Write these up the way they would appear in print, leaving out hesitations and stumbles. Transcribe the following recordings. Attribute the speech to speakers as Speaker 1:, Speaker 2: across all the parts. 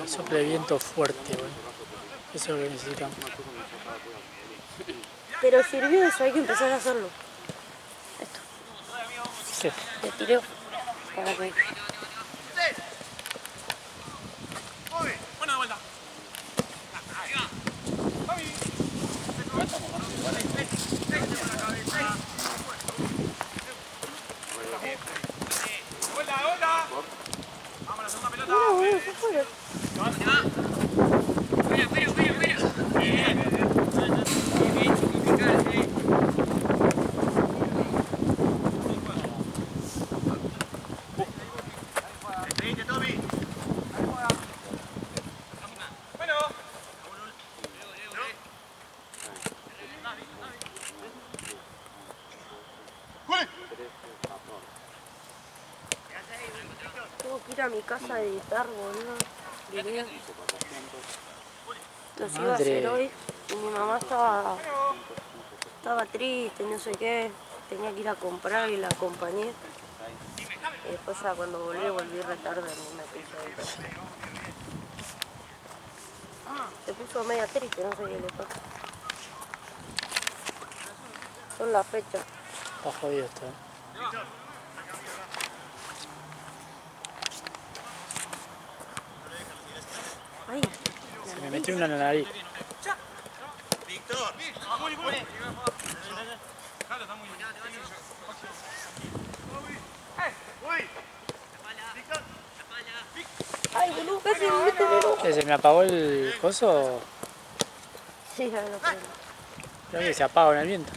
Speaker 1: Sopla el viento fuerte, bueno. Eso es lo que necesitamos.
Speaker 2: Pero sirvió eso, hay que empezar a hacerlo. Esto.
Speaker 1: Sí.
Speaker 2: Le tiré para que...
Speaker 3: Bueno, de vuelta. ¡Vuelta! Vamos a la segunda pelota.
Speaker 2: No, bueno, se fue. Tengo que ir a mi casa a editar, boludo. Video. Los iba a hacer hoy y mi mamá estaba triste, no sé qué. Tenía que ir a comprar y la acompañé. Y después ya cuando volví re tarde, me puse a editar. Se puso media triste, no sé qué le pasa. Son las fechas.
Speaker 1: Está jodido esto,
Speaker 2: Ay,
Speaker 1: Se me metió una en la nariz.
Speaker 3: Víctor.
Speaker 2: ay, boludo, casi me mete en el ojo.
Speaker 1: ¿Se me apagó el coso?
Speaker 2: Sí, ya lo creo.
Speaker 1: Creo que se apaga en el viento.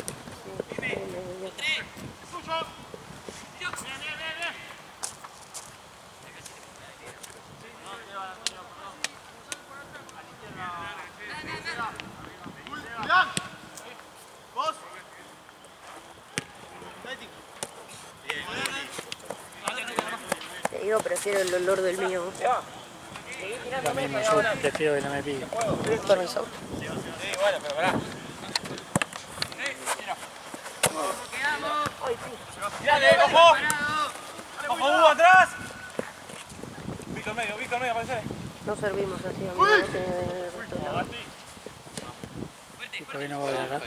Speaker 3: ¿Vos?
Speaker 2: Te digo, prefiero el olor del mío.
Speaker 1: Lo mismo, yo prefiero que no me pique.
Speaker 2: Permiso.
Speaker 3: Sí, bueno, pero pará. ¡Dale, ojo! ¡Ojo, Hugo, atrás! Víctor medio, aparece.
Speaker 2: No servimos así, amigo. No tiene resto.
Speaker 1: ¿Y por qué no voy acá?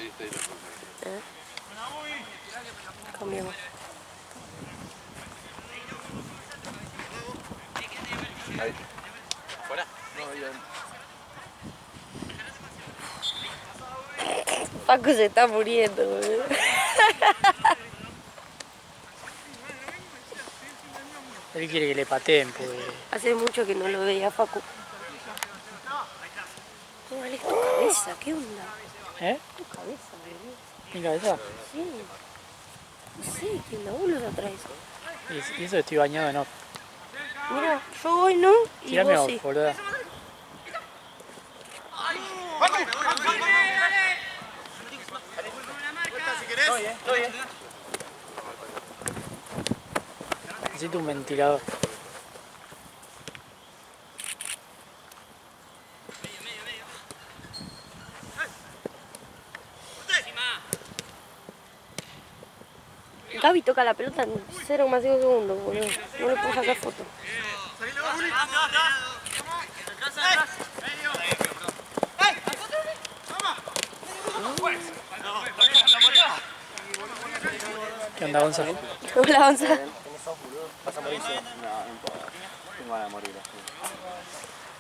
Speaker 2: Cambiamos.
Speaker 3: ¿Fuera?
Speaker 2: Paco se está muriendo, boludo.
Speaker 1: Él quiere que le pateen, porque...
Speaker 2: Hace mucho que no lo veía, Facu. Dale tu cabeza, ¿qué onda?
Speaker 1: ¿Eh?
Speaker 2: Tu cabeza, boludo.
Speaker 1: ¿Mi cabeza?
Speaker 2: Sí. No sé, ¿qué onda? Vos lo atraes.
Speaker 1: Y eso estoy bañado en off.
Speaker 2: Mira, yo hoy no y
Speaker 1: Tírame
Speaker 2: vos
Speaker 1: off,
Speaker 2: sí.
Speaker 1: boluda. Necesito un ventilador.
Speaker 2: Gaby toca la pelota en 0,5 segundos, boludo. No le puedo sacar foto.
Speaker 1: ¿Qué onda, Gonzalo?
Speaker 2: Hola, Gonzalo.
Speaker 4: ¿Vas a morir? No, no importa. Tengo ganas de morir.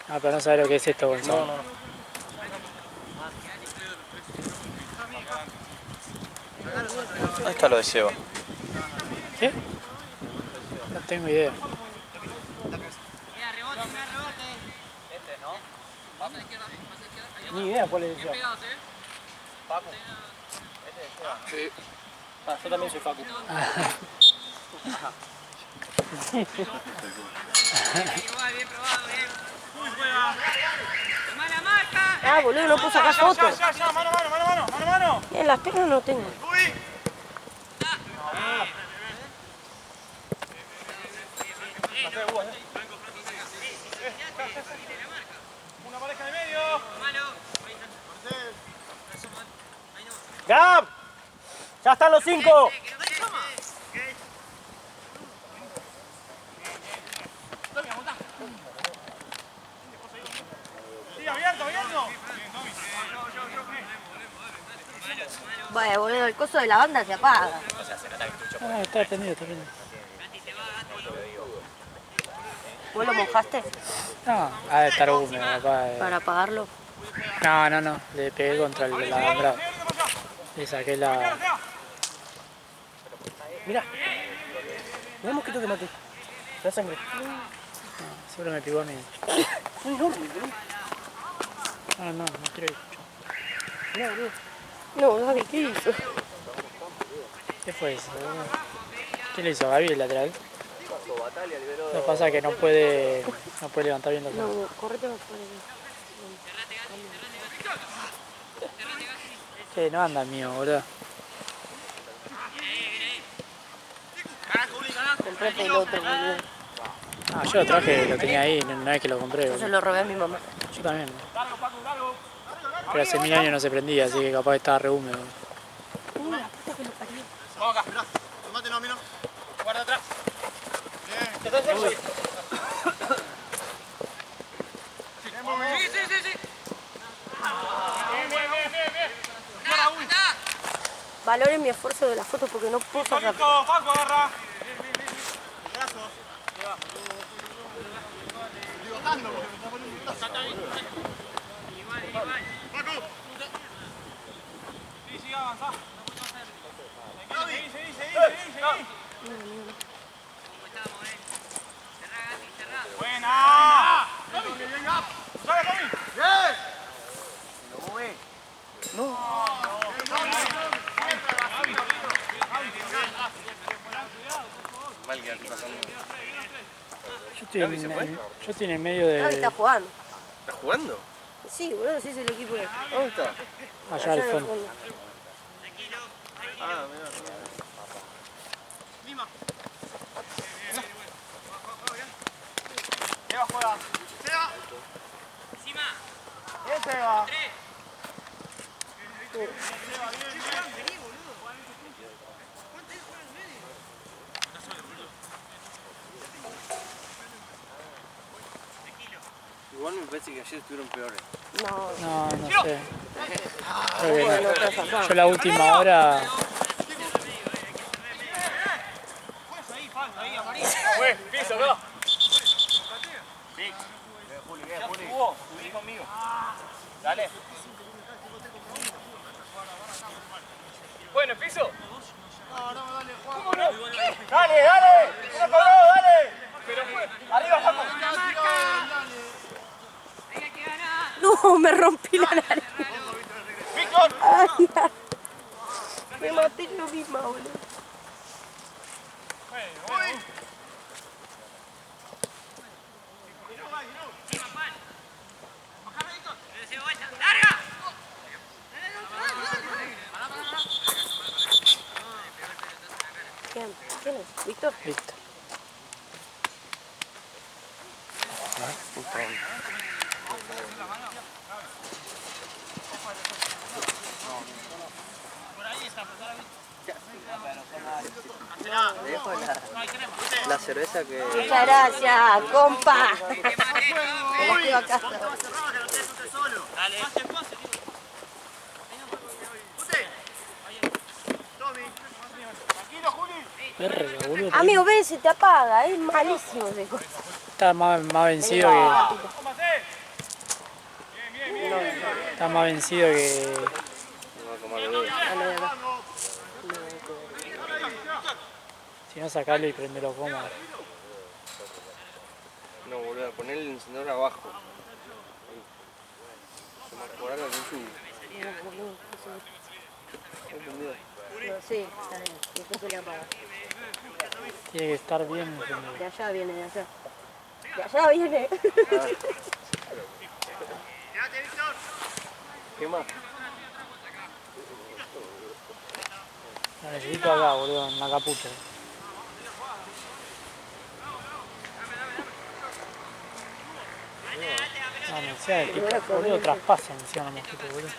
Speaker 1: Ah, pero no sabes lo que es esto, Gonzalo.
Speaker 4: No. ¿Dónde está lo de Seba?
Speaker 1: ¿Qué? No tengo idea. Ni idea cuál es el Seba.
Speaker 4: Facu. Sí. Ah, yo también soy Facu.
Speaker 2: Ah, boludo, no puedo sacar fotos.
Speaker 3: Ya, mano.
Speaker 2: En las piernas no tengo.
Speaker 3: Una pareja de medio.
Speaker 4: ¡Gab! ¡Ya están los 5!
Speaker 3: Sí, abierto, abierto.
Speaker 2: Vaya, boludo, el coso de la banda se apaga.
Speaker 1: Ah, está prendido, está prendido.
Speaker 2: ¿Vos lo mojaste
Speaker 1: No, ha de estar húmedo, papá.
Speaker 2: para apagarlo?
Speaker 1: No, le pegué contra el alambrado. Le saqué la...
Speaker 4: Mirá. Mirá mosquito que maté. La sangre.
Speaker 1: No, seguro me picó a mí.
Speaker 4: Son enormes, boludo.
Speaker 1: No quiero ir.
Speaker 4: Mirá, boludo.
Speaker 2: No, Gaby, ¿qué hizo?
Speaker 1: ¿Qué fue eso? ¿Qué le hizo Gaby el lateral? Lo que pasa es que no puede levantar bien la
Speaker 2: No, correte más por ahí.
Speaker 1: Que no anda mío, boludo.
Speaker 2: Comprate el otro, boludo.
Speaker 1: Ah, yo lo traje, lo tenía ahí, no es que lo compré,
Speaker 2: Yo se
Speaker 1: boludo.
Speaker 2: lo robé a mi mamá.
Speaker 1: Yo también. Pero hace 1000 años no se prendía, así que capaz estaba re húmedo.
Speaker 2: La puta que lo parió.
Speaker 3: Vamos acá. Mirá, tomate no, mira. Guarda atrás. Bien. Sí. Bien.
Speaker 2: Valoren mi esfuerzo de la foto porque no puedo sacar.
Speaker 3: Paco, agarra. Sí, sigue avanzando. Seguí. Buena. ¡Sale, Tommy! ¡Bien!
Speaker 1: Yo estoy en el medio
Speaker 2: Gaby está
Speaker 1: de...
Speaker 2: jugando.
Speaker 4: ¿Estás jugando?
Speaker 2: Sí, boludo, sí es el equipo de...
Speaker 4: ¿Dónde está?
Speaker 1: allá al fondo.
Speaker 4: Ah, mirá.
Speaker 3: Seba juega. Seba.
Speaker 4: Igual me parece que ayer estuvieron peores.
Speaker 1: No sé. Creo que no. Yo la última hora...
Speaker 3: Güey, piso, acá. Juli, subí conmigo. Dale. Bueno, piso. ¿Cómo no? Dale. Uno por dos, dale. Arriba, Paco.
Speaker 2: No, me rompí la nariz.
Speaker 3: Víctor.
Speaker 2: Ay, me maté yo misma, boludo. ¿Quién es? ¿Víctor?
Speaker 1: Listo.
Speaker 4: Le dejo la cerveza que...
Speaker 2: Muchas gracias, compa. Me la llevo a casa.
Speaker 1: Verga, boludo.
Speaker 2: Amigo, ven, se te apaga, es malísimo ese cosa.
Speaker 1: Está más vencido que... Está más vencido que... Si no, sacalo y prendelo cómodo.
Speaker 4: No, boludo, poner el encendedor abajo. Se me acuerda con su... ¿Entendido?
Speaker 2: Sí, está bien. Después se le apaga.
Speaker 1: Tiene que estar bien encendido.
Speaker 2: De allá viene, de allá. De allá viene.
Speaker 4: ¿Qué más?
Speaker 1: Lo necesito acá, boludo, en la capucha. No sea de tipo, boludo, traspasa encima los mosquitos, boludo.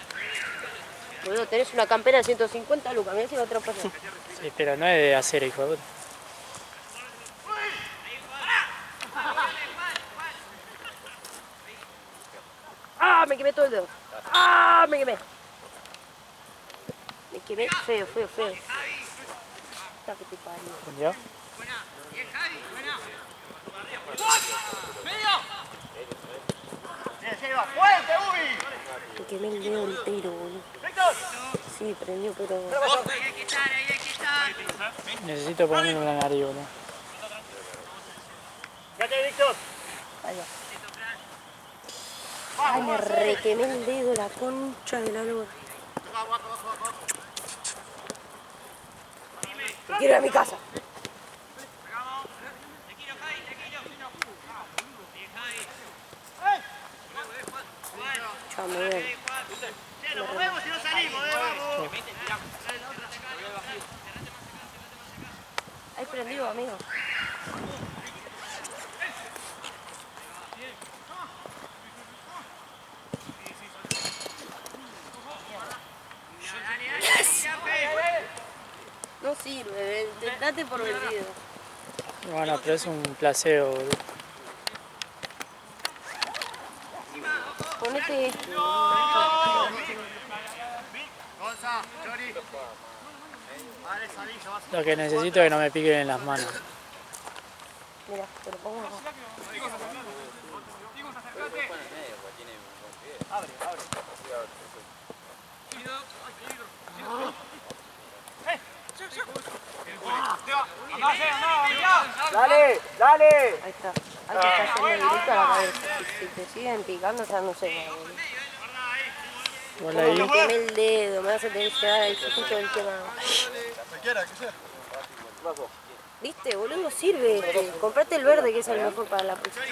Speaker 2: Boludo, tenés una campera de 150 lucas, mirá si la otra pasa.
Speaker 1: Sí, pero no es de acero, hijo de puta.
Speaker 2: ¡Ah! Me quemé todo el dedo. ¡Ah! Me quemé. Me quemé feo, feo, feo. Está que te parió.
Speaker 1: ¿Ya?
Speaker 3: ¡Fuerte, Ubi!
Speaker 2: Me quemé el dedo entero, boludo.
Speaker 3: ¡Víctor!
Speaker 2: Sí, prendió, pero...
Speaker 1: Necesito ponerme en la nariz, boludo.
Speaker 3: ¡Fíjate, Víctor!
Speaker 2: Ahí va. Ay, me requemé el dedo, la concha de la lora. Me quiero ir a mi casa. Chao, me voy.
Speaker 3: Nos movemos y no salimos, vamos.
Speaker 2: Ahí prendido, amigo. No sirve, date por vendido.
Speaker 1: Bueno, pero es un placebo, boludo.
Speaker 2: Ponete este.
Speaker 3: Gonza, Chori. Vale, salí, ya vas.
Speaker 1: Lo que necesito es que no me piquen en las manos.
Speaker 2: Mira, te lo pongo acá.
Speaker 3: ¡Dale! ¡Dale!
Speaker 2: Ahí está. Hay que estar haciendo directo a la cabeza. Si te siguen picando, ya no sé.
Speaker 1: Igual
Speaker 2: Me
Speaker 1: ahí,
Speaker 2: quemé el dedo, me vas a tener que llevar ahí justo el quemado. ¿Viste, boludo? Sirve este. Comprate el verde que es el mejor para la próxima.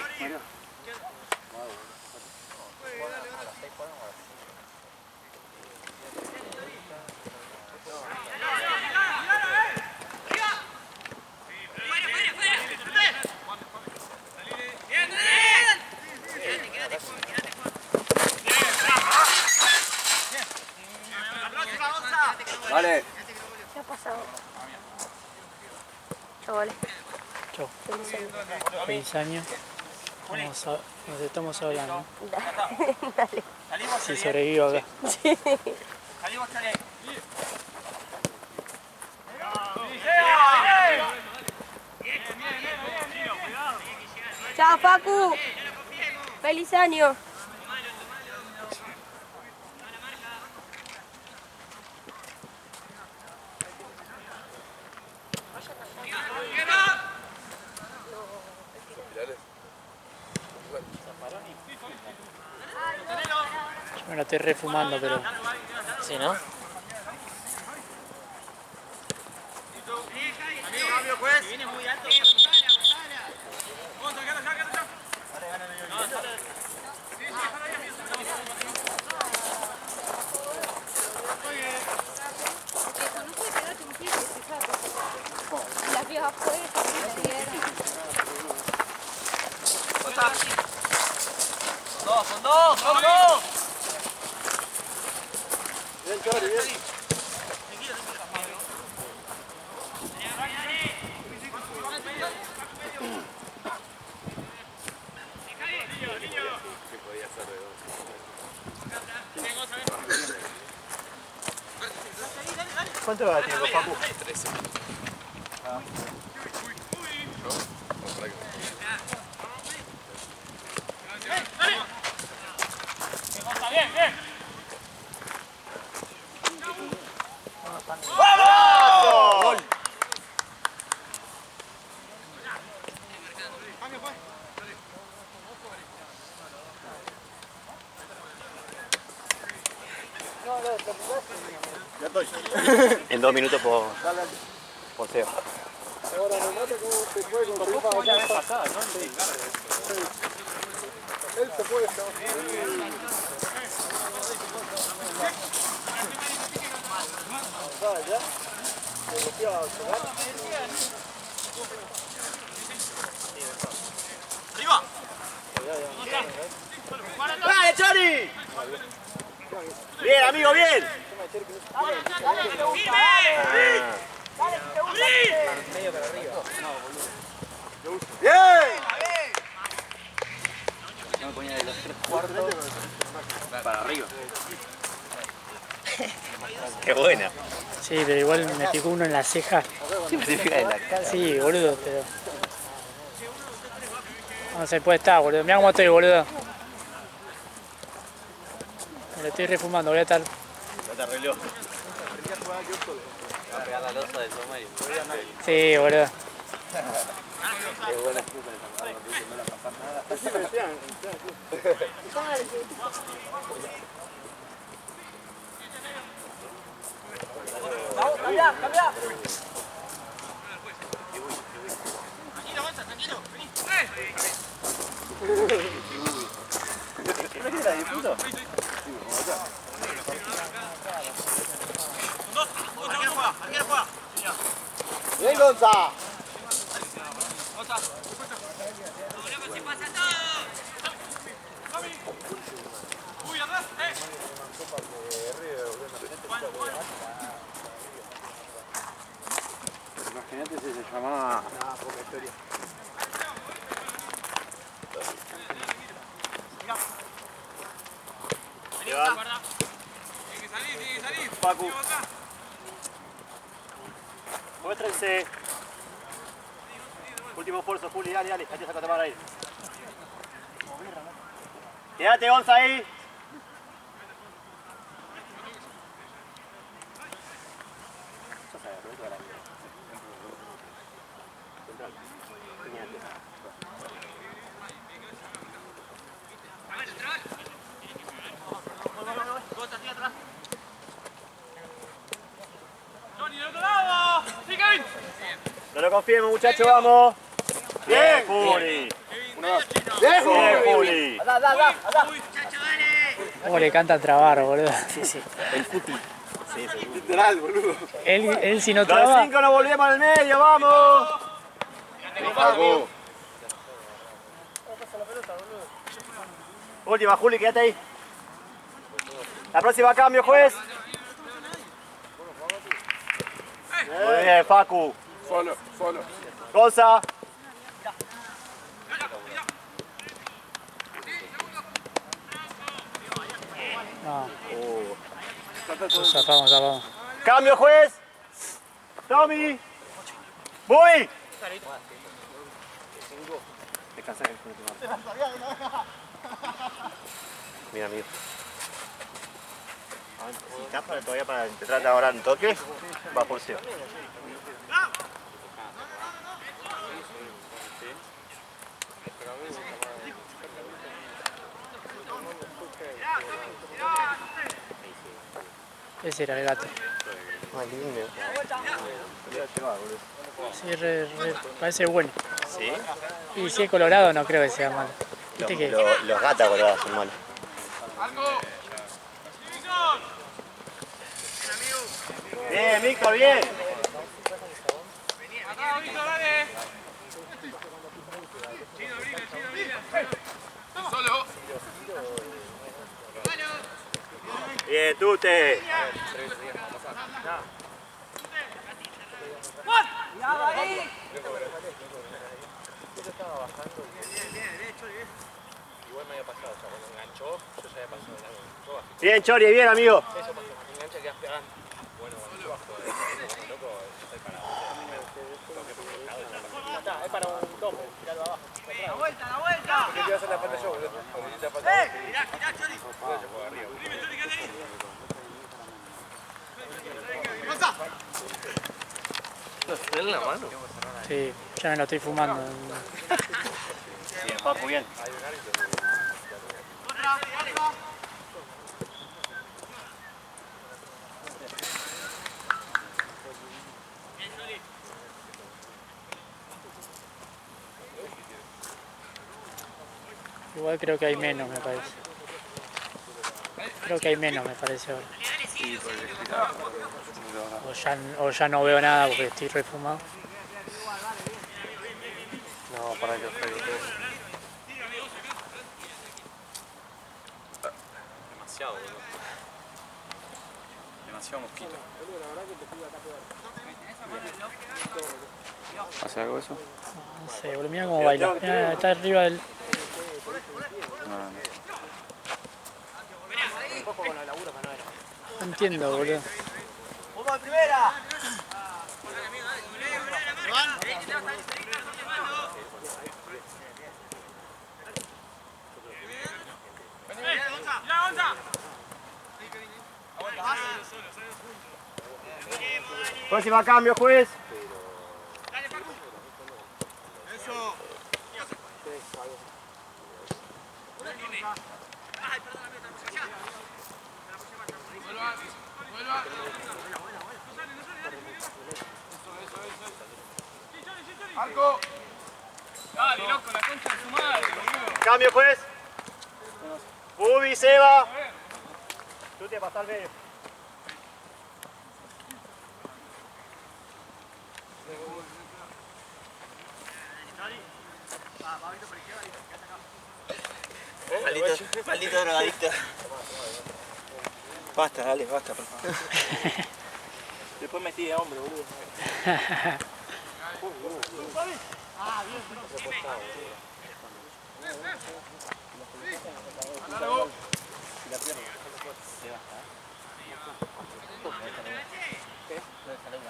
Speaker 4: Dale.
Speaker 2: ¿Qué ha pasado? Chavales.
Speaker 1: chau.
Speaker 2: Feliz año.
Speaker 1: Feliz año. Nos estamos hablando.
Speaker 2: Dale.
Speaker 1: Si sobrevivo acá.
Speaker 2: Sí.
Speaker 3: Salimos, Chori.
Speaker 2: Chao, Facu. Feliz año.
Speaker 1: Yo me la estoy refumando, pero...
Speaker 5: Sí, ¿no?
Speaker 3: Cambio, pues.
Speaker 6: La vieja fue y le dieron.
Speaker 3: Son dos.
Speaker 4: Bien, Chori, bien.
Speaker 3: ¿Cuánto va tiempo, Papu?
Speaker 4: 13.
Speaker 3: ¡Vamos! ¡Gol!
Speaker 4: Ya estoy. En 2 minutos por SEO.
Speaker 3: Ahora, nomate cómo se fue con su hija allá. Él se fue, ¿sabes ya? Se lo fui a jugar. ¡Arriba! ¡Dale, Chori! Bien, amigo, bien.
Speaker 4: No me ponía de los 3/4 para arriba. Qué buena.
Speaker 1: Sí, pero igual me picó uno en la ceja.
Speaker 4: Siempre se fija en la cara.
Speaker 1: Sí, boludo, pero... No se puede estar, boludo. Mira cómo estoy, boludo. Me lo estoy refumando, voy a estar...
Speaker 4: No te arregló. Va a pegar la losa de Somalia.
Speaker 1: Sí, boludo.
Speaker 4: Qué buena.
Speaker 3: Bien, Gonza.
Speaker 4: Imagínate si se llamaba... Pacu. Muéstrense. Último esfuerzo, Juli, dale, dale. Ahí te saca para ahí. Quédate, Gonza, ahí. No lo confiemos, muchachos, vamos. Bien, Juli.
Speaker 3: Bien,
Speaker 4: Bien, Juli.
Speaker 1: ¿Cómo le canta a trabar, boludo?
Speaker 4: Sí, sí. El futi. Sí, sí.
Speaker 3: literal, boludo.
Speaker 1: Él si no
Speaker 4: Los
Speaker 1: traba...
Speaker 4: 5 nos volvemos al medio, vamos.
Speaker 3: Paco.
Speaker 4: Última, Juli, quédate ahí. La próxima cambio, juez. Muy bien, Facu.
Speaker 3: Solo, solo.
Speaker 4: Gonza.
Speaker 1: No. Zafamos.
Speaker 4: Cambio, juez. Tommy. Muy. Descansa. Mira, amigo. Si estás todavía para entrar ahora en toque, va por sí.
Speaker 1: Ese era el gato.
Speaker 4: Ay, lindo.
Speaker 1: Sí, parece bueno.
Speaker 4: ¿Sí?
Speaker 1: Y si es colorado no creo que sea malo. ¿Viste que?
Speaker 4: Los gatos colorados son malos. Bien, Mico, bien. Bien, Tute. Bien, Chori, bien, amigo.
Speaker 5: ¿En la mano?
Speaker 1: Sí, ya me lo estoy fumando.
Speaker 4: Bien, Papu, bien.
Speaker 1: Igual creo que hay menos, me parece. Creo que hay menos, me parece ahora. O ya no veo nada porque estoy refumado.
Speaker 5: No, para que fue. Demasiado, boludo. demasiado mosquito. ¿Hace algo eso?
Speaker 1: No sé, boludo, mira cómo baila. Mirá, está arriba del... No entiendo, boludo.
Speaker 3: ¡Vamos de primera!
Speaker 4: Próxima cambio, juez.
Speaker 3: Eso. Marco. Dale, loco, la concha de su madre, boludo.
Speaker 4: Cambio, juez. Ubi, Seba. Tú te pasas al medio.
Speaker 3: Maldito drogadicto. Basta, dale, basta, por favor. Después metí de hombre, boludo.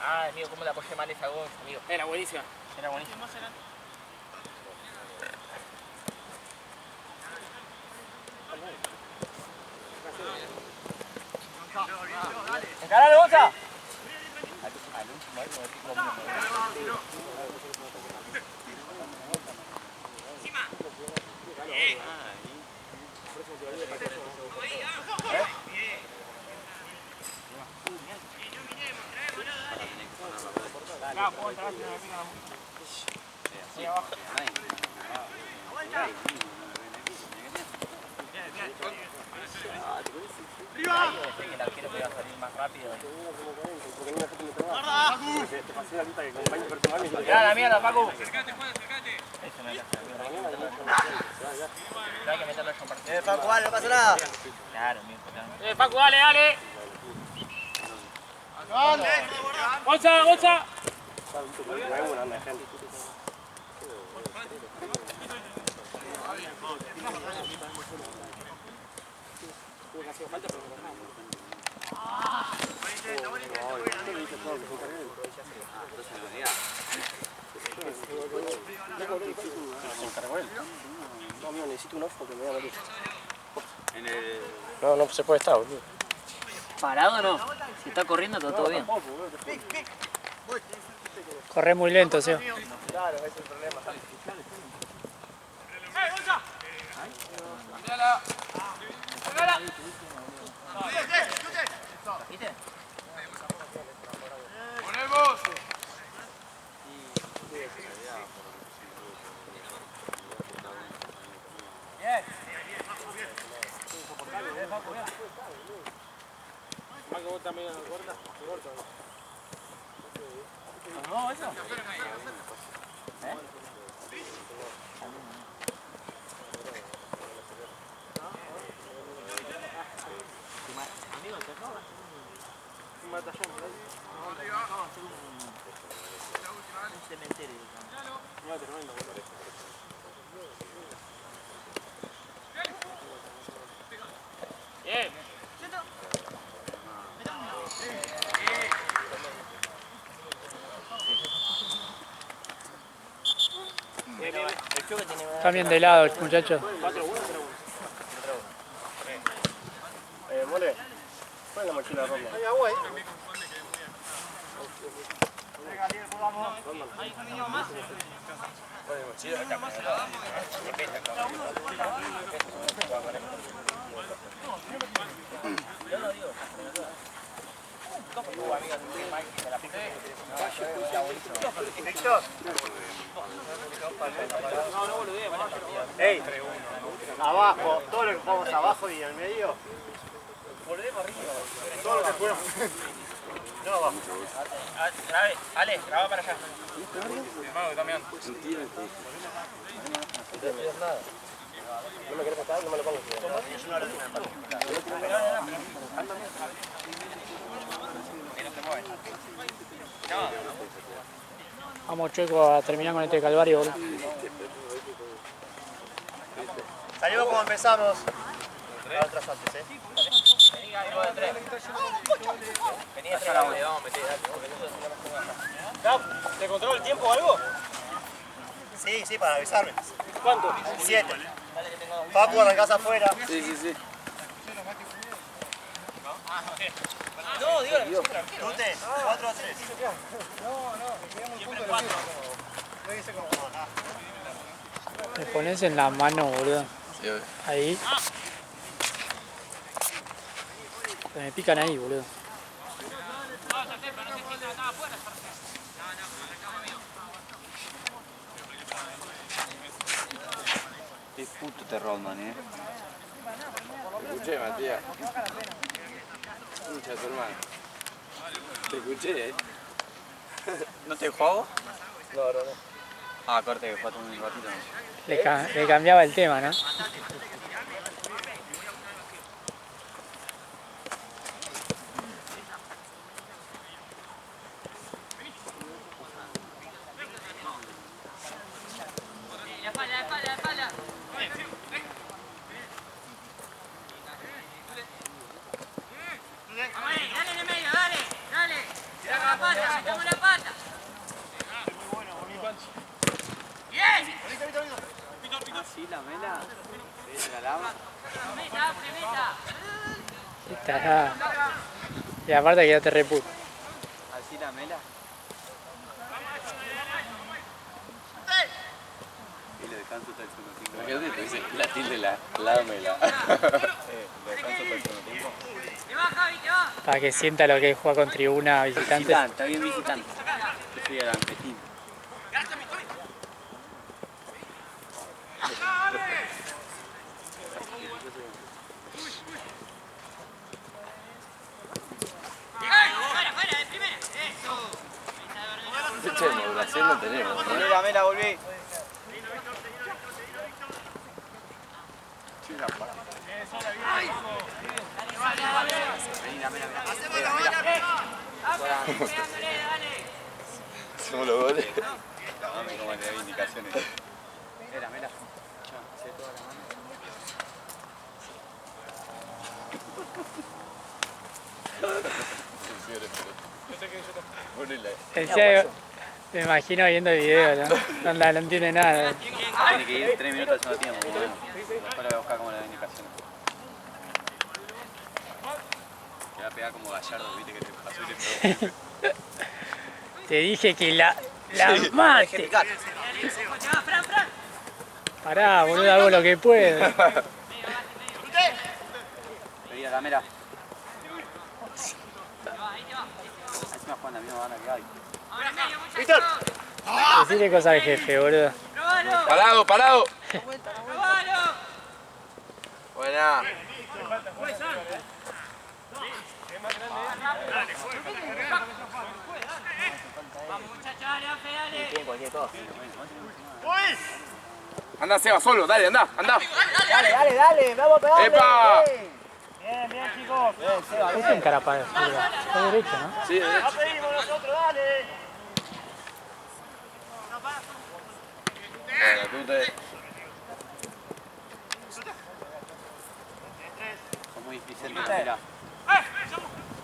Speaker 7: Ah, amigo, ¿cómo le apoyé mal esa gol, amigo?
Speaker 3: Era buenísima.
Speaker 7: Era buenísimo.
Speaker 3: ¡Encarale, Gonza!
Speaker 7: El arquero que va a salir más rápido.
Speaker 3: ¡Ya la mierda, Paco!
Speaker 7: Eso no es la hay que meterlo a compartir.
Speaker 3: Paco, vale, no pasa nada.
Speaker 7: Claro, muy importante.
Speaker 3: Paco, dale, dale. ¡Gonza, Gonza!
Speaker 4: No, necesito un ojo que me voy a morir.
Speaker 5: No se puede estar, boludo.
Speaker 7: ¿Parado no? Si está corriendo, está todo bien.
Speaker 1: Corre muy lento, Seba.
Speaker 4: Claro, ese es el problema.
Speaker 3: ¡Gonza! ¡Mírala! ¡Mírala!
Speaker 7: ¿Viste?
Speaker 3: ¡Ponemos! Bien. Marco, vos también corta.
Speaker 7: ¿No, eso?
Speaker 3: Un batallón, ¿verdad?
Speaker 7: Un cementerio.
Speaker 3: No, tremendo, boludo. Bien.
Speaker 1: Cambien de lado, muchachos.
Speaker 4: Mole, pon la mochila ronda.
Speaker 3: Hay agua ahí.
Speaker 4: Víctor. Ey, abajo, todo lo que jugamos abajo y en el medio. Volvemos arriba. Todo lo que jugamos. No abajo.
Speaker 7: Ale, graba para allá.
Speaker 3: Hermano, también.
Speaker 4: No me querés sacar, no me lo pongo.
Speaker 1: Vamos, Chueco, a terminar con este calvario, boludo.
Speaker 4: Salimos como empezamos. Las otras antes,
Speaker 3: ¿Te controla el tiempo o algo?
Speaker 4: Sí, sí, para avisarme.
Speaker 3: ¿Cuánto?
Speaker 4: 7. Papu, arrancás afuera.
Speaker 5: Sí, sí, sí.
Speaker 3: No, digo,
Speaker 4: Tute, 4 a 3.
Speaker 1: Me pones en la mano, boludo.
Speaker 5: Sí, obvio.
Speaker 1: Ahí. Me pican ahí, boludo.
Speaker 5: Qué puto te Rodman, Te escuché, Matías. Escucha a tu hermano. Te escuché, ¿No te juego?
Speaker 4: No.
Speaker 5: Ah, corte, que fue un ratito.
Speaker 1: Le cambiaba el tema, ¿no?
Speaker 5: Así la mela. La lava.
Speaker 1: Está. Y aparte quedaste re puto.
Speaker 5: Así la mela. Y le descanso hasta el segundo tiempo. Imagínate que dice la tilde la mela. Le descanso hasta el segundo tiempo.
Speaker 1: Para que sienta lo que es jugar con tribuna visitante.
Speaker 5: Está bien visitante. Yo soy el anpetín. Che, modulación no tenemos, ¿no?
Speaker 4: Mira, mela, volví.
Speaker 5: Hacemos los goles. Dame como le doy indicaciones. Mira. Hace toda la mano.
Speaker 1: En serio, me imagino viendo el video, ¿no? No entiende nada.
Speaker 5: Tiene que ir 3 minutos al segundo tiempo. Después lo voy a buscar como le doy indicaciones. Te va a pegar como Gallardo, viste que te pasó y te pegó.
Speaker 1: Te dije que la mate. Pará, boludo, hago lo que puedo.
Speaker 5: Pedí a la mera. Encima juegan la misma banda que hay.
Speaker 4: ¡Víctor!
Speaker 1: Decirle cosas al jefe, boludo.
Speaker 5: ¡Parado! Buena.
Speaker 7: Tiene cualquier cosa.
Speaker 5: Anda, Seba, solo, dale, anda.
Speaker 7: Dale, vamos a pegarle.
Speaker 5: ¡Epa!
Speaker 4: Bien, chicos.
Speaker 1: Este en cara para zurda. Está derecho, ¿no?
Speaker 5: Sí,
Speaker 4: La pedimos nosotros, dale.
Speaker 5: Bueno, tú te... Son muy difíciles de tirar.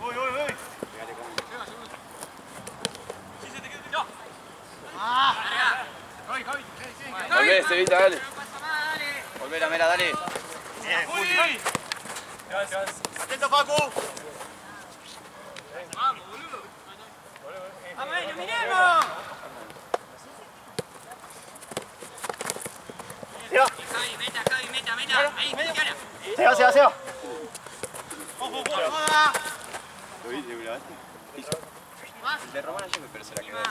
Speaker 4: Voy.
Speaker 5: Pegale con... Volvé, Cevita, dale. Volvé, la mera, dale.
Speaker 4: Bien, Juli. Atento, Facu. Seba.
Speaker 5: ¿Lo viste, mira? El de Romana yo me parece la que da.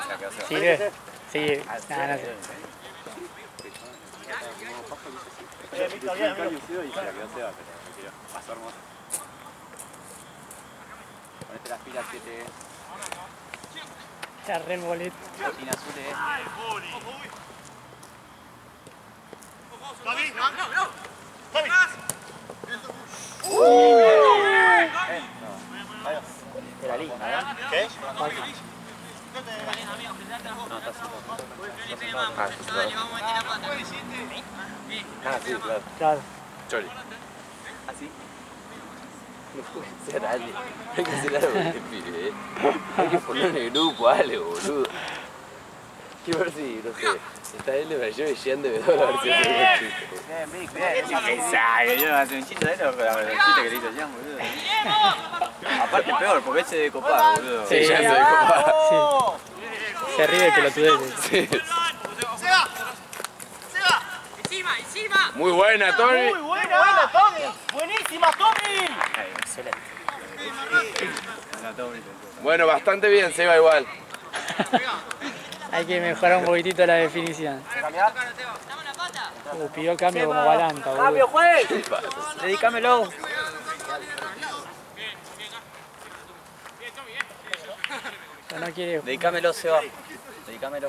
Speaker 5: Se la quedó Seba.
Speaker 1: ¿Sirve? Sí, nada, no sé.
Speaker 4: Víctor, bien, amigo.
Speaker 5: Y se la quedó Seba, pero me tiró. Pasó hermoso. Ponete las pilas 7.
Speaker 1: Ya re boleto.
Speaker 5: Botina azul,
Speaker 4: Gaby.
Speaker 7: Era linda, ¿no?
Speaker 4: ¿Qué?
Speaker 5: No, está sentado. Ah, está sentado. Ah, sí, claro.
Speaker 1: Claro.
Speaker 5: Chori. ¿Así? No puede ser Ale. Hay que hacer algo de pibe, Hay que ponerle en el grupo a Ale, boludo. Quiero ver si, no sé, está él de yo y Jean de Bedol a ver si hace un chiste.
Speaker 7: Bien, Vic, bien. ¿Qué pensás? Que yo hace un chiste de él, pero el chiste que le hizo Jean, boludo. Aparte peor, porque él se de copar, boludo.
Speaker 5: Sí, Jean se dijo.
Speaker 1: Sí. Se ríe de pelotudez.
Speaker 5: Sí.
Speaker 3: ¡Encima!
Speaker 5: Muy buena, Tommy.
Speaker 4: Muy buena, Tommy. Buenísima, Tommy.
Speaker 7: Ay, excelente. No, todo bonito.
Speaker 5: Bueno, bastante bien, Seba igual.
Speaker 1: Hay que mejorar un poquitito la definición.
Speaker 4: ¿Cambiar?
Speaker 1: Pidió cambio como Balanta, boludo.
Speaker 4: ¡Cambio, juez!
Speaker 7: Dedícamelo.
Speaker 1: Ya no quiere.
Speaker 7: Dedícamelo, Seba. Dedícamelo.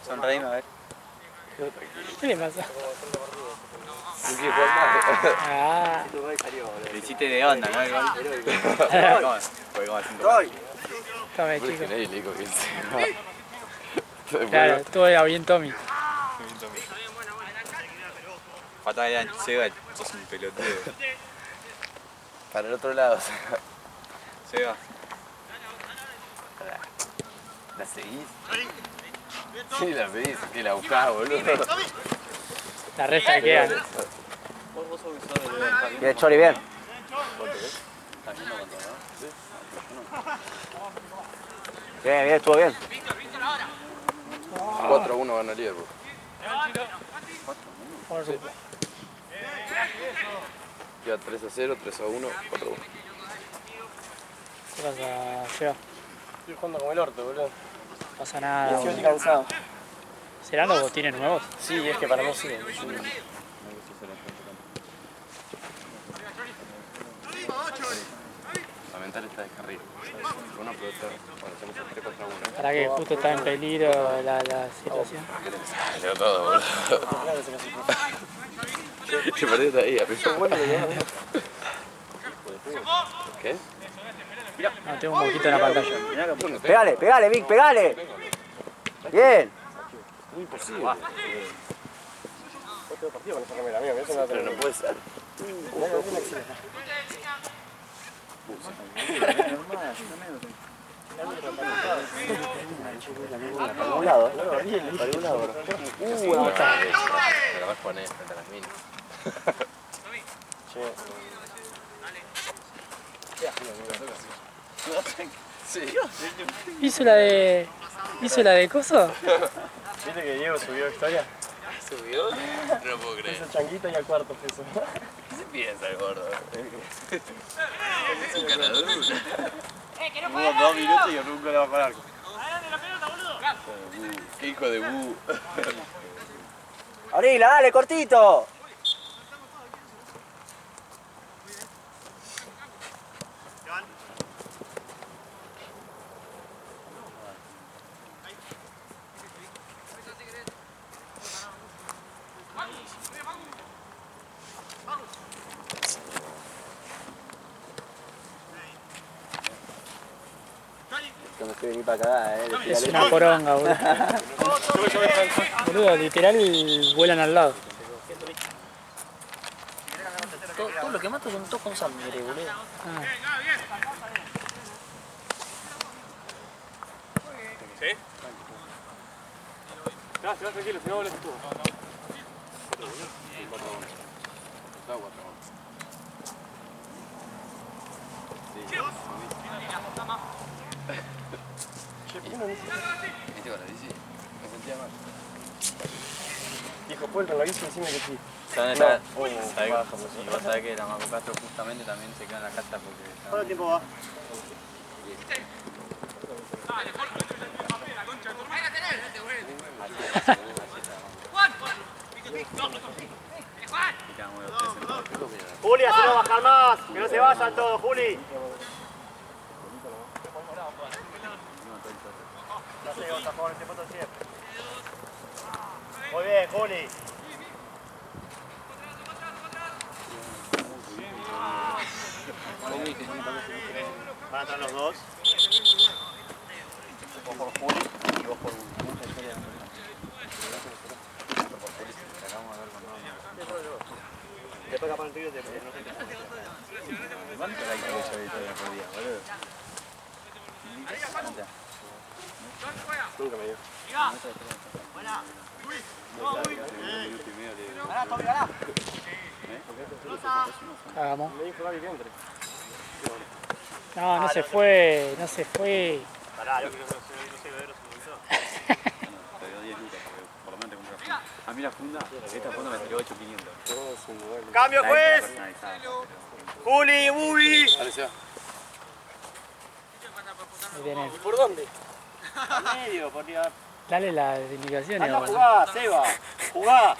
Speaker 7: Sonreíme, a ver.
Speaker 1: ¿Qué le pasa?
Speaker 5: No quiere jugar más.
Speaker 1: Ah,
Speaker 7: Le hiciste de onda, ¿no? Igual. ¿Cómo? Fue como haciendo.
Speaker 1: tome,
Speaker 5: Porque
Speaker 1: chico.
Speaker 5: nadie le dijo que se
Speaker 1: Claro, todo era bien Tommy.
Speaker 7: Falta que Seba, sos un pelotudo.
Speaker 5: Para el otro lado.
Speaker 7: Seba.
Speaker 5: ¿La seguís? Sí, la seguís, que la buscás, boludo.
Speaker 1: La resta que queda.
Speaker 4: Bien, Chori, bien. Bien, bien, estuvo bien.
Speaker 5: 4-1 gana Liverpool. Queda 3-0, 3-1, 4-1.
Speaker 1: ¿Qué pasa, Seba?
Speaker 4: Estoy jugando como el orto, boludo.
Speaker 1: No pasa nada.
Speaker 4: Estoy
Speaker 1: boludo.
Speaker 4: cansado.
Speaker 1: ¿Serán los botines nuevos?
Speaker 4: Sí, es que para mí sí.
Speaker 5: La mental está descarril. Bueno, pero cuando hacemos el 3 contra 1.
Speaker 1: Para que justo está en peligro la situación.
Speaker 5: Salió todo, boludo. Te perdiste ahí, aprieta. ¿Qué?
Speaker 1: No, tengo un poquito en la pantalla.
Speaker 4: Pegale, pegale, Vic, pegale. Bien.
Speaker 5: Muy imposible.
Speaker 4: Otro partido con esa remera, amigo, eso no
Speaker 5: Pero no puede ser.
Speaker 4: Para algún lado, para algún lado.
Speaker 5: Una botella. Me la vas a poner frente a las minas. Sí.
Speaker 1: ¿Hizo la de coso?
Speaker 4: ¿Viste que Diego subió historia?
Speaker 5: ¿Subió? No lo puedo creer.
Speaker 4: Hizo changuito y al cuarto eso.
Speaker 5: ¿Qué se piensa el gordo? Es un ganador.
Speaker 7: Hubo 2 minutos y nunca le va a parar.
Speaker 5: Qué hijo de bu.
Speaker 4: Abrila, dale, cortito. No me estoy veniendo para acá,
Speaker 1: Es una poronga, boludo. Boludo, literal vuelan al lado.
Speaker 7: Todo lo que mato son todos con sangre, boludo.
Speaker 1: Ah,
Speaker 4: No, se va tranquilo, si no volvés tú.
Speaker 5: ¿Viste con la bici? Me sentía mal.
Speaker 4: Dijo, vuelta en la bici y decime que sí.
Speaker 7: ¿Sabes?
Speaker 4: No.
Speaker 7: Y vos sabés que la Marco Castro justamente también se queda en la casa porque...
Speaker 4: ¿Cuánto tiempo va? Juli, así no bajar más, que no se vayan todos, Juli. No sé, vamos a jugar este puto siempre. Muy bien, Juli. Van a Están los dos.
Speaker 7: Vos por Juli y vos por mucha historia.
Speaker 4: Después capaz el tuyo te no sé qué.
Speaker 7: ¿Cuánto hay que ver esa victoria por día, boludo?
Speaker 4: Nunca me dio.
Speaker 1: Hagamos.
Speaker 4: Me dijo Gaby que entre.
Speaker 1: No, no se fue, no se fue.
Speaker 4: Pará, yo creo que no sé ver si me gustó.
Speaker 7: Te dio 10 lucas, porque por lo menos te compré la funda. A mí la funda, esta funda me salió 8.500.
Speaker 4: ¡Cambio, juez! ¡Juli, Bubi!
Speaker 1: Ahí tenés.
Speaker 4: ¿Por dónde? Al medio, por día.
Speaker 1: Dale las indicaciones.
Speaker 4: Anda a
Speaker 1: boludo.
Speaker 4: jugar, Seba. Jugá.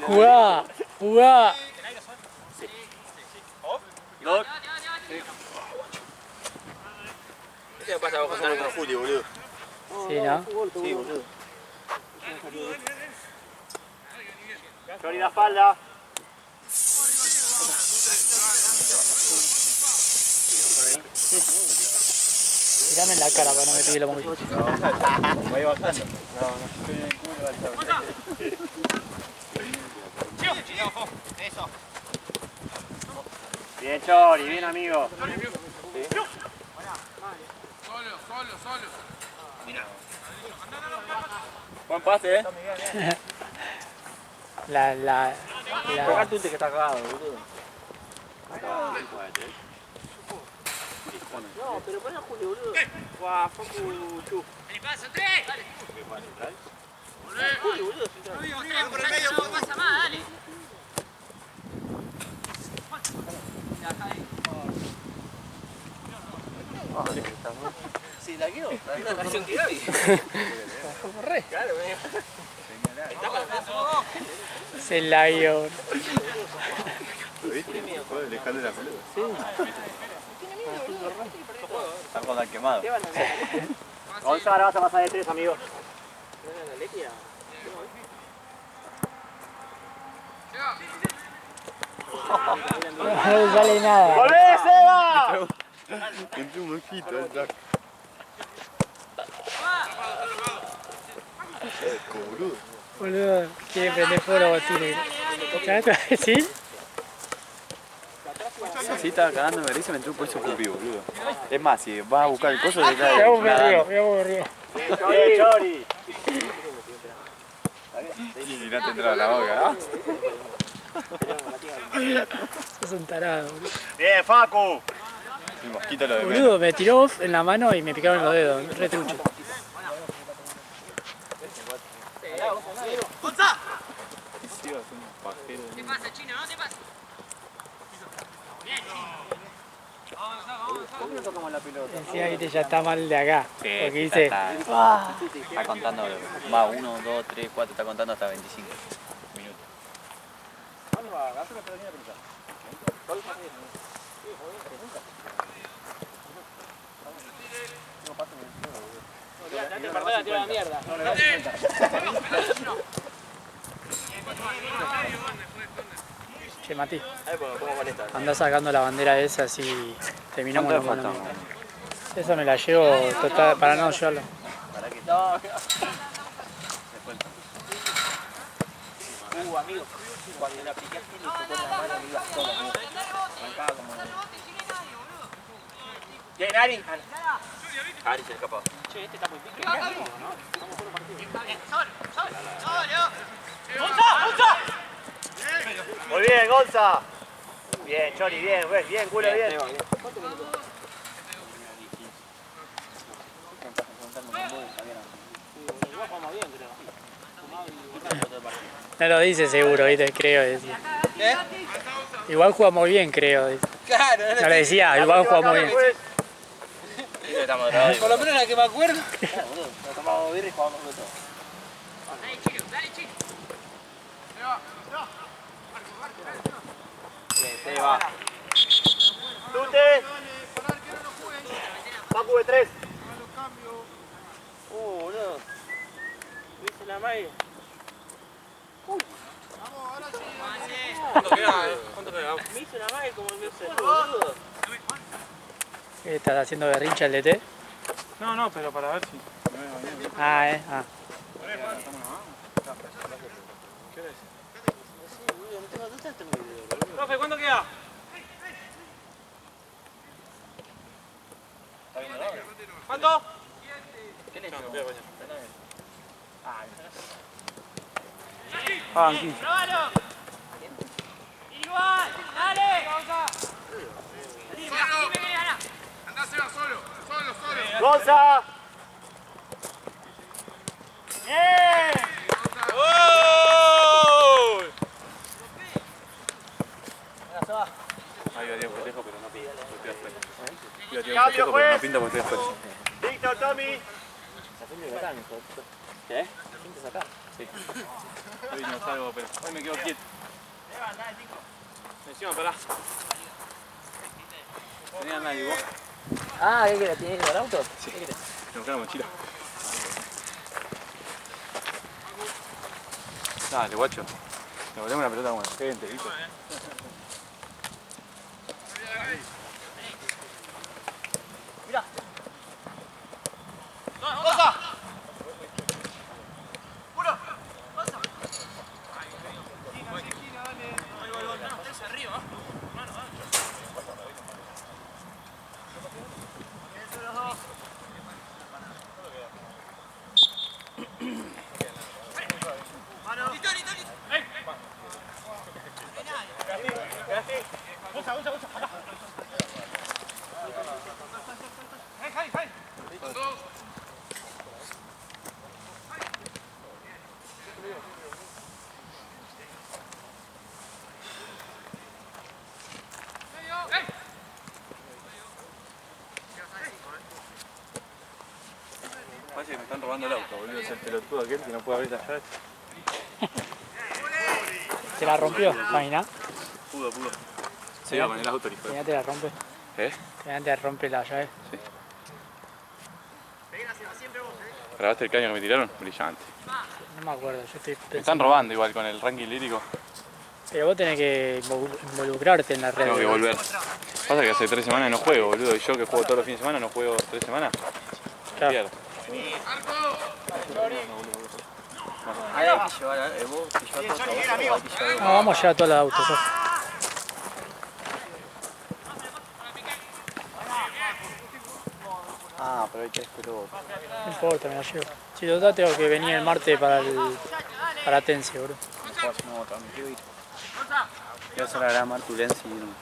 Speaker 1: Jugá, jugá.
Speaker 4: Dos.
Speaker 7: ¿Qué pasa a vos con
Speaker 4: Juli, boludo.
Speaker 1: Sí, ¿no?
Speaker 4: Sí, boludo. Chori la espalda.
Speaker 1: Tirame en la cara para no me pille la móvil.
Speaker 7: Voy bajando.
Speaker 4: Bien, Chori, bien, amigo.
Speaker 7: Buen pase,
Speaker 1: La
Speaker 7: Pegarte un que está cagado, boludo.
Speaker 4: No, pero pon a Juli, boludo. Guau, Facu Chu. Juli, boludo.
Speaker 3: Por el medio, no pasa más, dale.
Speaker 4: Sí, la quiero. La canción que Gaby. Claro,
Speaker 1: es el Lion.
Speaker 7: Dejando la pelota. Sí. Está con la quemado.
Speaker 4: Gonzalo, ahora vas a pasar de 3, amigo.
Speaker 1: No sale nada.
Speaker 4: ¡Volvé, Seba!
Speaker 7: Entró un mosquito, está. Boludo.
Speaker 1: Boludo, quiere prender fuego a Botini. ¿Sí?
Speaker 7: Sí, estaba cagándome de risa, me entró un pulso pupi, boludo. Es más, si vas a buscar el coso, te cae.
Speaker 1: Me hago río, me hago río.
Speaker 4: Bien, Chori.
Speaker 7: Y no te entra a la boca,
Speaker 1: Sos un tarado, boludo.
Speaker 4: Bien, Facu.
Speaker 7: El mosquito lo de menos.
Speaker 1: Boludo, me tiró off en la mano y me picaron los dedos. Re trucho.
Speaker 3: ¿Qué pasa, Chino? ¿No te pasa?
Speaker 1: Decía, viste, ya está mal de acá. Porque dice,
Speaker 7: Está contando, va 1, 2, 3, 4, está contando hasta 25 minutos.
Speaker 1: che, Mati, andá sacando la bandera esa así terminamos
Speaker 7: ¿Cuánto
Speaker 1: con
Speaker 7: le
Speaker 1: la
Speaker 7: falta?
Speaker 1: Esa me la llevo total, para no llevarla.
Speaker 4: Amigo, cuando la aplicaste y le tocó la mano, me iba sola, amigo. Arrancaba como... ¿Quién, Ari?
Speaker 7: Ari se escapó.
Speaker 4: Che, este está muy pique. Muy bien, Gonza. Bien, Chori, bien, bien, culo, bien.
Speaker 1: No lo dice seguro, ¿viste? Creo, decía. Igual jugamos bien, creo. Dice.
Speaker 3: Claro,
Speaker 1: No le decía, igual jugamos bien.
Speaker 3: por lo menos la que me acuerdo.
Speaker 4: Nos tomamos birra y jugamos con todo.
Speaker 3: Dale, Chino, dale, Chino.
Speaker 4: Bien, se va. Tute. Papu de 3. Boludo. ¿Viste la magia?
Speaker 3: ¿Cuánto queda? ¿Cuánto queda?
Speaker 4: Me hizo una magia como el mío celular, boludo.
Speaker 1: ¿Qué estás haciendo berrincha el DT?
Speaker 3: No, pero para ver si me voy a bañar.
Speaker 1: Ah.
Speaker 3: ¿Qué hora es? Profe, ¿cuánto queda? ¿Cuánto?
Speaker 7: ¿Qué le
Speaker 3: No,
Speaker 7: hizo?
Speaker 3: voy a bañar. Ah, 15.
Speaker 8: ¡Igual! ¡Dale!
Speaker 3: Andá, Seba, solo.
Speaker 4: ¡Gonza!
Speaker 3: ¡Bien! ¡Gol! Ahí iba a tirar un festejo, pero no pinta, porque estoy afuera. Iba a tirar un festejo, pero no pinta porque estoy afuera.
Speaker 4: Víctor, Tommy.
Speaker 7: ¿Qué?
Speaker 3: Sí. Hoy no salgo, pero hoy me quedo quieto. Encima, pará. ¿Tenía nadie vos?
Speaker 7: Ah, ¿qué querés? ¿Tienes el auto?
Speaker 3: Sí. Me busqué la mochila. Dale, guacho. Me volvemos una pelota como la gente, ¿viste? Parece que me están robando el auto, boludo. Es el pelotudo aquel que no puede abrir la llave.
Speaker 1: ¿Se la rompió? Imagina.
Speaker 3: Pudo. Se iba con el auto, hijo.
Speaker 1: Te la rompe.
Speaker 3: ¿Eh?
Speaker 1: Te rompe la llave.
Speaker 3: Sí. ¿Grabaste el caño que me tiraron? Brillante.
Speaker 1: No me acuerdo, yo estoy
Speaker 3: Me
Speaker 1: pensando.
Speaker 3: están robando igual con el ranking lírico.
Speaker 1: Pero vos tenés que involucrarte en la red.
Speaker 3: Tengo que volver. Pasa que hace 3 semanas no juego, boludo. Y yo que juego todos los fines de semana no juego 3 semanas.
Speaker 1: Claro.
Speaker 3: Pierdo.
Speaker 7: Ahí hay que llevar, vos que llevar todo el auto, hay que llevar.
Speaker 1: No, vamos a llevar todos los autos. ¿No?
Speaker 7: Ah, pero hay 3 pelotas.
Speaker 1: No importa, me la llevo. Si total tengo que venir el martes para Tense, bro.
Speaker 7: No, también quiero ir. Quiero hacer la gran martulencia y irme.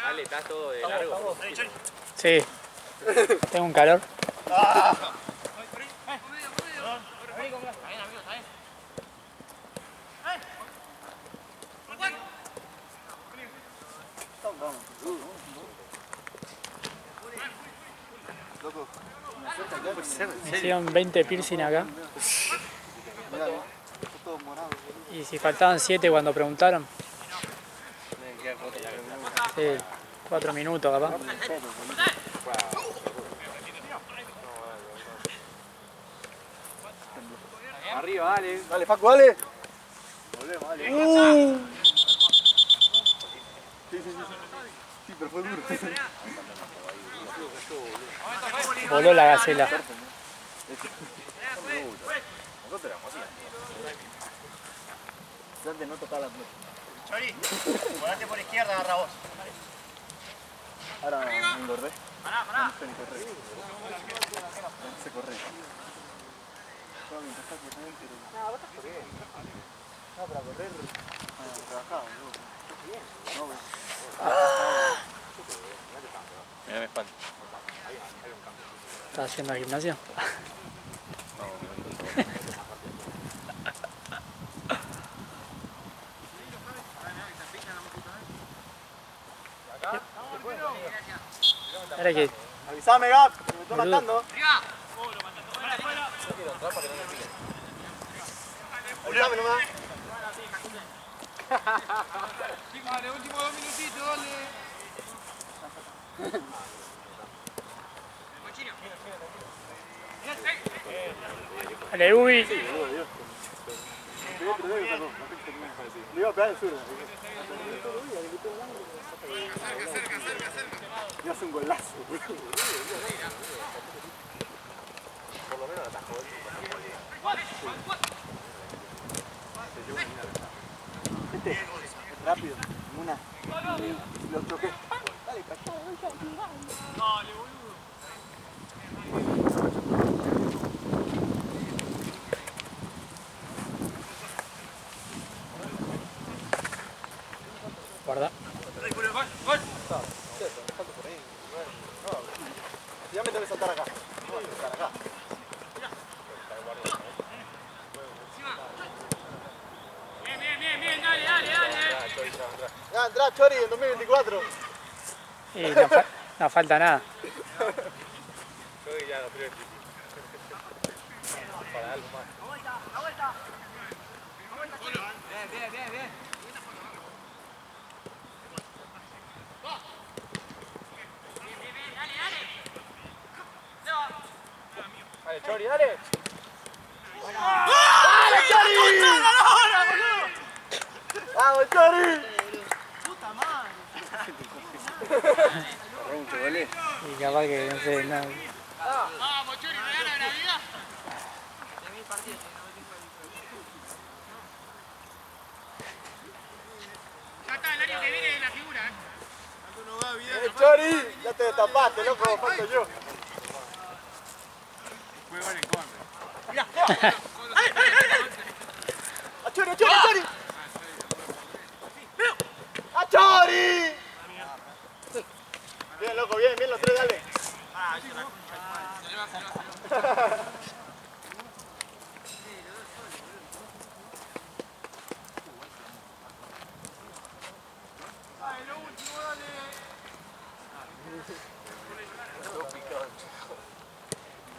Speaker 5: Dale, ¿estás todo de largo?
Speaker 1: Sí. Tengo un calor. Me hicieron 20 piercing acá. Y si faltaban 7 cuando preguntaron. Sí, 4 minutos capaz.
Speaker 7: Arriba, dale.
Speaker 4: Dale, Facu, dale. Sí, pero fue duro.
Speaker 1: Voló la gacela.
Speaker 4: ¿Dónde no tocar la pelota? Chori, volante por izquierda, agarra vos. Ahora me engordé. No sé ni correr. No sé correr. No, vos estás corriendo. No, para correr. Trabajaba, no, güey.
Speaker 3: Mirá mi espalda.
Speaker 1: ¿Estás haciendo el gimnasio? Ahora que
Speaker 4: Avisame, Gap, que me estoy
Speaker 1: Boludo.
Speaker 4: matando. Avisame nomás.
Speaker 3: Dale, último 2 minutitos, dale.
Speaker 1: Dale, Ubi.
Speaker 4: Le iba a pegar el sur. Y hace un golazo. Por lo menos atajó. Este, rápido, una. Lo choqué. Dale, cachó. Dale, boludo.
Speaker 1: Guarda.
Speaker 4: Ya me tengo que saltar acá. Saltar acá.
Speaker 3: Bien, dale.
Speaker 4: Ya, entrá, Chori, en 2024.
Speaker 1: Y no falta nada.
Speaker 4: Chori ya no creo. Para algo más.
Speaker 3: Bien.
Speaker 4: Dale, Chori, dale. ¡Dale, Chori! ¡Vamos, Chori! ¡Puta madre!
Speaker 1: Y capaz que no sé, nada.
Speaker 3: Vamos, Chori, regala la vida. Ya está, el área que viene de la figura,
Speaker 4: Chori! Ya te destapaste, loco, falto yo.
Speaker 3: Fue gol en contra.
Speaker 4: ¡A Chori, a Chori, a Chori! ¡A Chori! Bien, loco, bien, los tres, dale.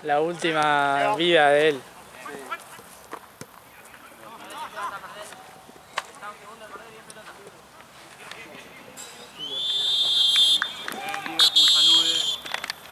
Speaker 1: La última vida de él.